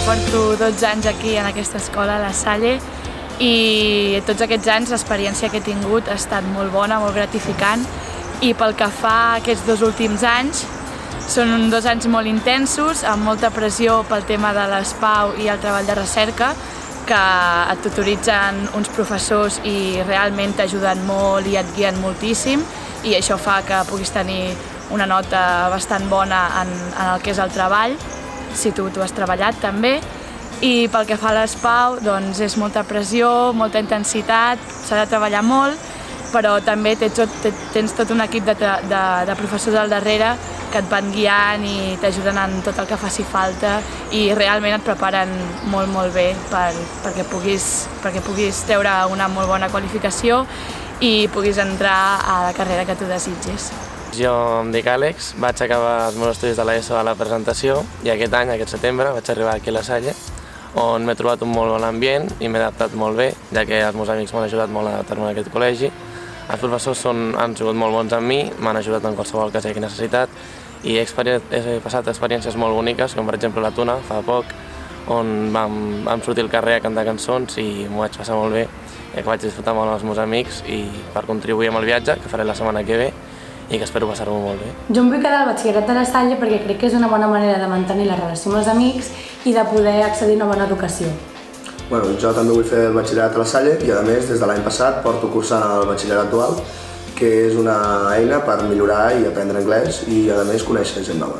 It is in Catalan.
porto 12 anys aquí en aquesta escola, a la Salle, i tots aquests anys l'experiència que he tingut ha estat molt bona, molt gratificant, i pel que fa a aquests 2 últims anys, són 2 anys molt intensos, amb molta pressió pel tema de l'ESPAU i el treball de recerca, que et tutoritzen uns professors i realment t'ajuden molt i et guien moltíssim, i això fa que puguis tenir una nota bastant bona en el que és el treball, si tu has treballat també. I pel que fa a l'ESPAU, doncs és molta pressió, molta intensitat, s'ha de treballar molt, però també tens tot un equip de professors al darrere que et van guiant i t'ajuden en tot el que faci falta i realment et preparen molt, molt bé perquè puguis treure una molt bona qualificació i puguis entrar a la carrera que tu desitgis. Jo em dic Àlex, vaig acabar els meus estudis de l'ESO a la presentació i aquest any, aquest setembre, vaig arribar aquí a la Salle, on m'he trobat un molt bon ambient i m'he adaptat molt bé, ja que els meus amics m'han ajudat molt a adaptar-me a aquest col·legi. Els professors han sigut molt bons amb mi, m'han ajudat en qualsevol cas que hagi necessitat i he passat experiències molt boniques, com per exemple la Tuna, fa poc, on vam sortir al carrer a cantar cançons i m'ho vaig passar molt bé, ja que vaig disfrutar molt amb els meus amics i per contribuir amb el viatge, que faré la setmana que ve, i que espero passar-m'ho molt bé. Jo em vull quedar al batxillerat de la Salle perquè crec que és una bona manera de mantenir la relació amb els amics i de poder accedir a una bona educació. Bueno, jo també vull fer el batxillerat a la Salle i a més des de l'any passat porto cursant el batxillerat dual, que és una eina per millorar i aprendre anglès i a més conèixer gent nova.